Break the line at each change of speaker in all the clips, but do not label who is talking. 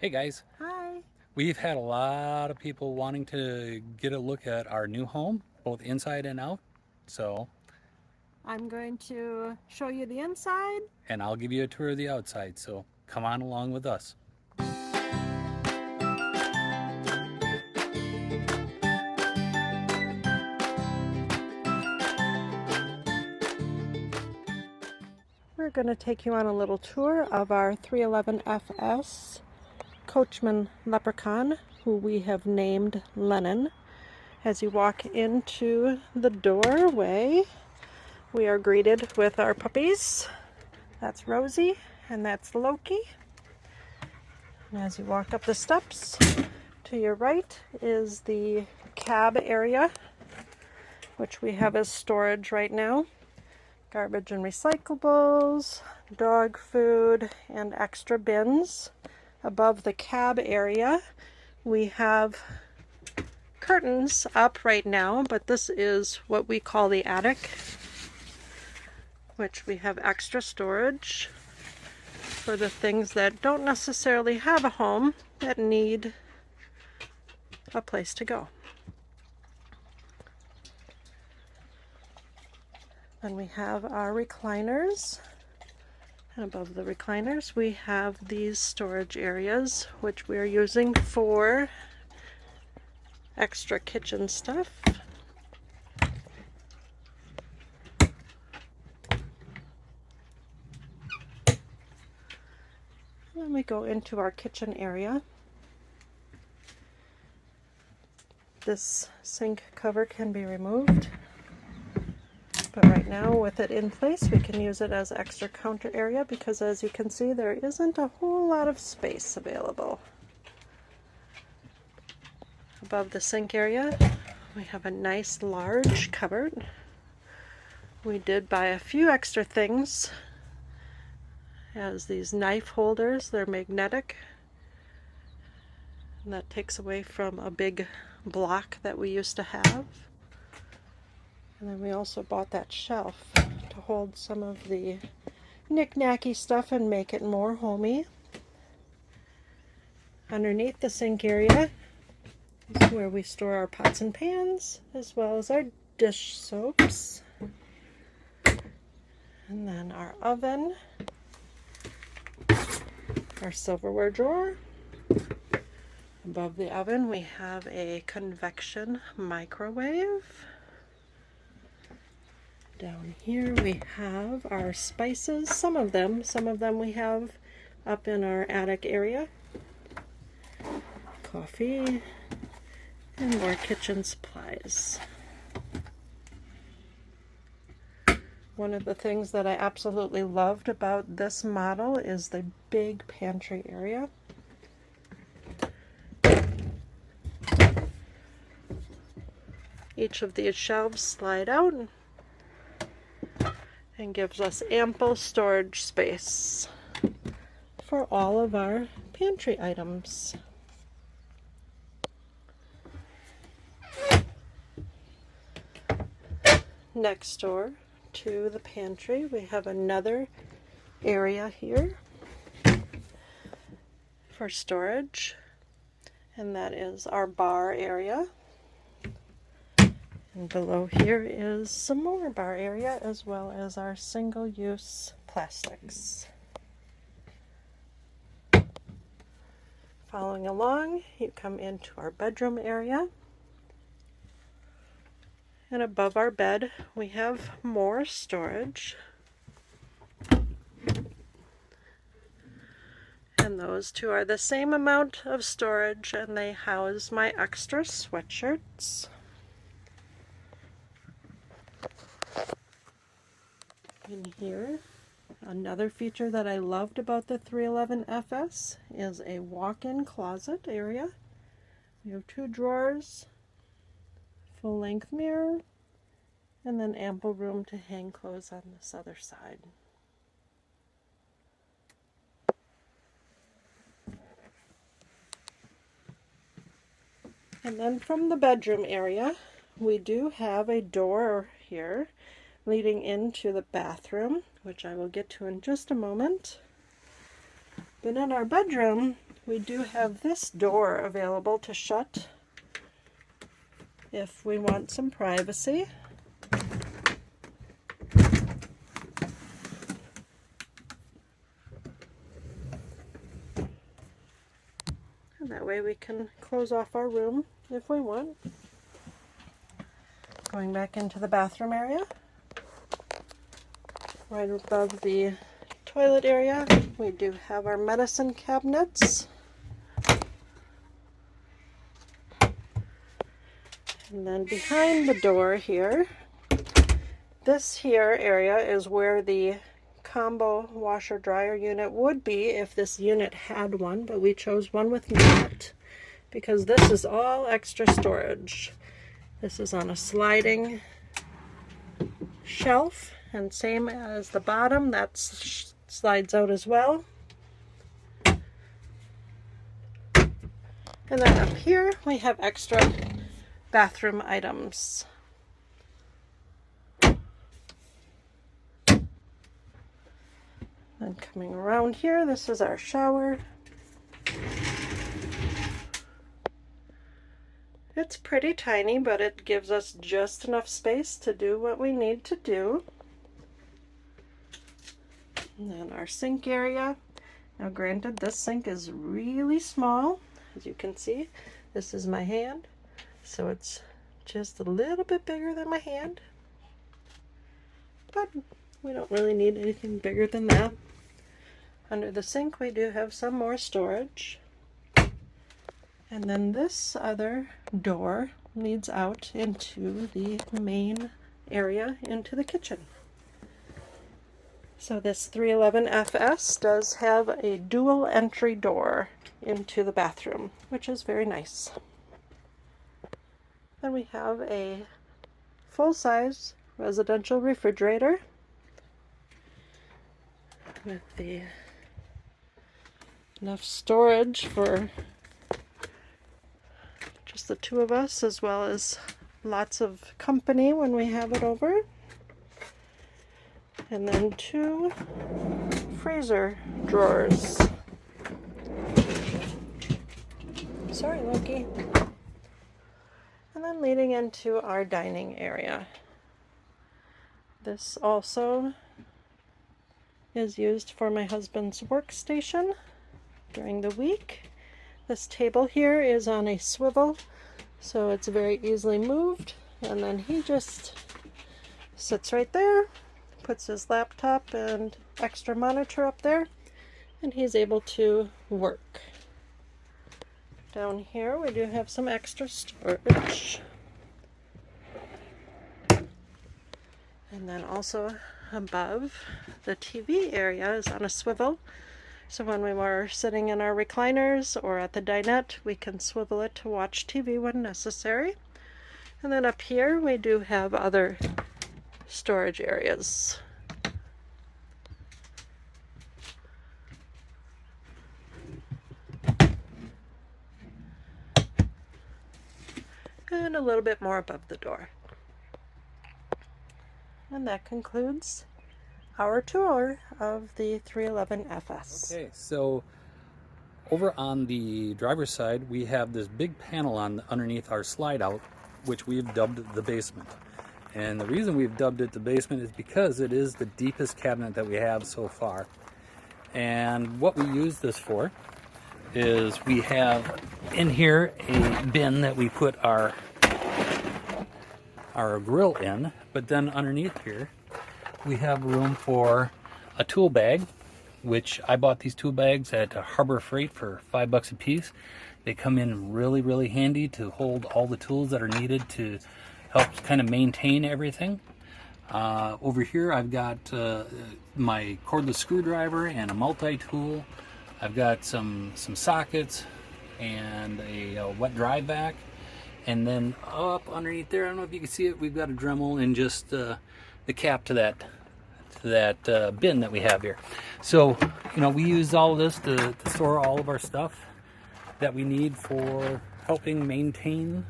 Hey guys,
Hi.
we've had a lot of people wanting to get a look at our new home, both inside and out. So,
I'm going to show you the inside.
and I'll give you a tour of the outside. So, come on along with us.
We're going to take you on a little tour of our 311FS Coachman Leprechaun, who we have named Lennon. As you walk into the doorway, we are greeted with our puppies. That's Rosie and that's Loki. And as you walk up the steps, to your right is the cab area, which we have as storage right now. Garbage and recyclables, dog food, and extra bins. Above the cab area, we have curtains up right now, but this is what we call the attic, which we have extra storage for the things that don't necessarily have a home that need a place to go. Then we have our recliners. And above the recliners, we have these storage areas, which we are using for extra kitchen stuff. Then we go into our kitchen area. This sink cover can be removed, but right now with it in place, we can use it as extra counter area because, as you can see, there isn't a whole lot of space available. Above the sink area, we have a nice large cupboard. We did buy a few extra things, as these knife holders. They're magnetic, and that takes away from a big block that we used to have. And then we also bought that shelf to hold some of the knick-knacky stuff and make it more homey. Underneath the sink area is where we store our pots and pans, as well as our dish soaps. And then our oven, our silverware drawer. Above the oven, we have a convection microwave. Down here we have our spices, some of them we have up in our attic area. Coffee and more kitchen supplies. One of the things that I absolutely loved about this model is the big pantry area. Each of these shelves slide out and gives us ample storage space for all of our pantry items. Next door to the pantry, we have another area here for storage, and that is our bar area. And below here is some more bar area, as well as our single-use plastics. Following along, you come into our bedroom area. And above our bed, we have more storage. And those two are the same amount of storage, and they house my extra sweatshirts. In here, another feature that I loved about the 311FS is a walk-in closet area. We have 2 drawers, full-length mirror, and then ample room to hang clothes on this other side. And then from the bedroom area, we do have a door here leading into the bathroom, which I will get to in just a moment. But in our bedroom, we do have this door available to shut if we want some privacy. And that way we can close off our room if we want. Going back into the bathroom area, right above the toilet area, we do have our medicine cabinets. And then behind the door here, this here area is where the combo washer dryer unit would be if this unit had one, but we chose one with not because this is all extra storage. This is on a sliding shelf, and same as the bottom, that slides out as well. And then up here we have extra bathroom items. Then coming around here, this is our shower. It's pretty tiny, but it gives us just enough space to do what we need to do. And then our sink area. Now granted, this sink is really small. As you can see, this is my hand. So it's just a little bit bigger than my hand. But we don't really need anything bigger than that. Under the sink, we do have some more storage. And then this other door leads out into the main area, into the kitchen. So this 311FS does have a dual entry door into the bathroom, which is very nice. Then we have a full-size residential refrigerator with enough storage for just the two of us, as well as lots of company when we have it over. And then two freezer drawers. Sorry, Loki. And then leading into our dining area. This also is used for my husband's workstation during the week. This table here is on a swivel, so it's very easily moved, and then he just sits right there, puts his laptop and extra monitor up there, and he's able to work. Down here we do have some extra storage. And then also above, the TV area is on a swivel. So when we were sitting in our recliners or at the dinette, we can swivel it to watch TV when necessary. And then up here we do have other storage areas. And a little bit more above the door. And that concludes our tour of the 311FS.
Okay, so over on the driver's side, we have this big panel underneath our slide out, which we've dubbed the basement. And the reason we've dubbed it the basement is because it is the deepest cabinet that we have so far. And what we use this for is we have in here a bin that we put our grill in, but then underneath here we have room for a tool bag, which I bought these tool bags at Harbor Freight for $5 a piece. They come in really, really handy to hold all the tools that are needed to help kind of maintain everything. Over here I've got my cordless screwdriver and a multi-tool. I've got some sockets and a wet dry vac. And then up underneath there, I don't know if you can see it, we've got a Dremel and just the cap to that bin that we have here. So, you know, we use all of this to store all of our stuff that we need for helping maintain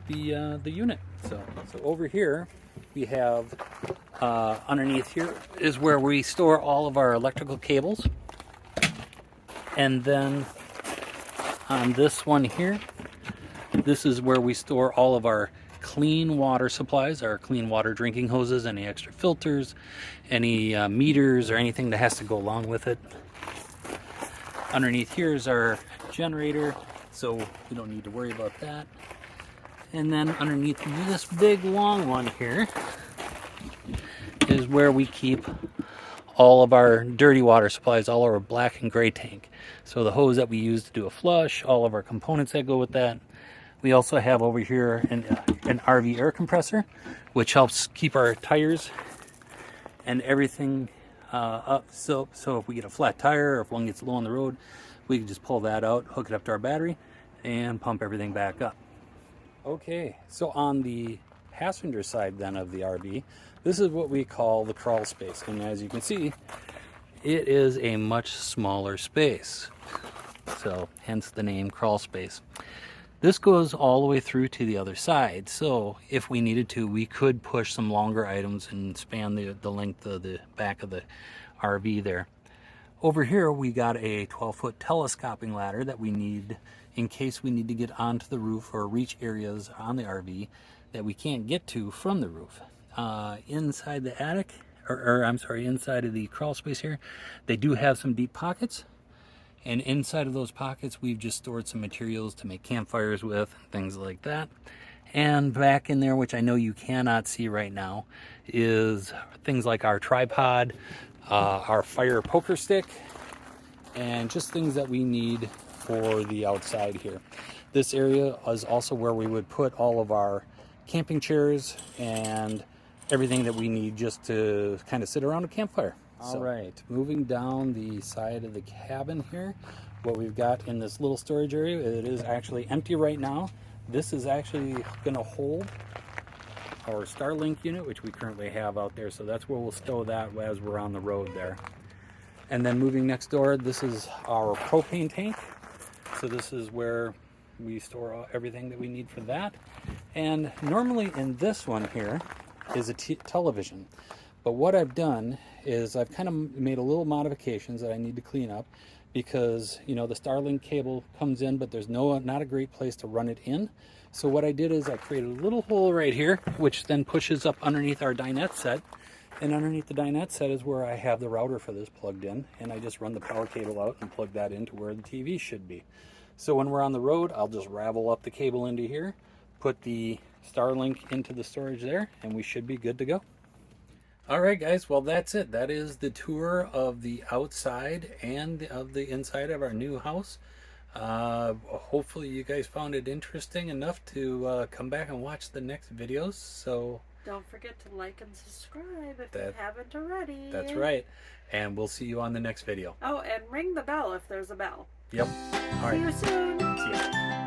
the unit. So over here we have underneath here is where we store all of our electrical cables, and then on this one here, this is where we store all of our clean water supplies, our clean water drinking hoses, any extra filters, any meters or anything that has to go along with it. Underneath here is our generator, so we don't need to worry about that. And then underneath this big long one here is where we keep all of our dirty water supplies, all our black and gray tank. So the hose that we use to do a flush, all of our components that go with that. We also have over here an RV air compressor, which helps keep our tires and everything up. So if we get a flat tire or if one gets low on the road, we can just pull that out, hook it up to our battery, and pump everything back up. Okay, so on the passenger side then of the RV, this is what we call the crawl space. And as you can see, it is a much smaller space. So hence the name crawl space. This goes all the way through to the other side. So if we needed to, we could push some longer items and span the length of the back of the RV there. Over here, we got a 12-foot telescoping ladder that we need in case we need to get onto the roof or reach areas on the RV that we can't get to from the roof. Inside the attic, inside of the crawl space here, they do have some deep pockets. And inside of those pockets, we've just stored some materials to make campfires with, things like that. And back in there, which I know you cannot see right now, is things like our tripod, our fire poker stick, and just things that we need for the outside here. This area is also where we would put all of our camping chairs and everything that we need just to kind of sit around a campfire. All right, moving down the side of the cabin here, what we've got in this little storage area, it is actually empty right now. This is actually going to hold our Starlink unit, which we currently have out there, so that's where we'll stow that as we're on the road there. And then moving next door, this is our propane tank. So this is where we store everything that we need for that. And normally in this one here is a television. But what I've done is I've kind of made a little modifications that I need to clean up because, you know, the Starlink cable comes in, but there's not a great place to run it in. So what I did is I created a little hole right here, which then pushes up underneath our dinette set. And underneath the dinette set is where I have the router for this plugged in. And I just run the power cable out and plug that into where the TV should be. So when we're on the road, I'll just ravel up the cable into here, put the Starlink into the storage there, and we should be good to go. All right, guys, well, that's it. That is the tour of the outside and of the inside of our new house. Hopefully you guys found it interesting enough to come back and watch the next videos. So
don't forget to like and subscribe if you haven't already.
That's right. And we'll see you on the next video.
Oh, and ring the bell if there's a bell.
Yep. All right.
See you soon.
See ya.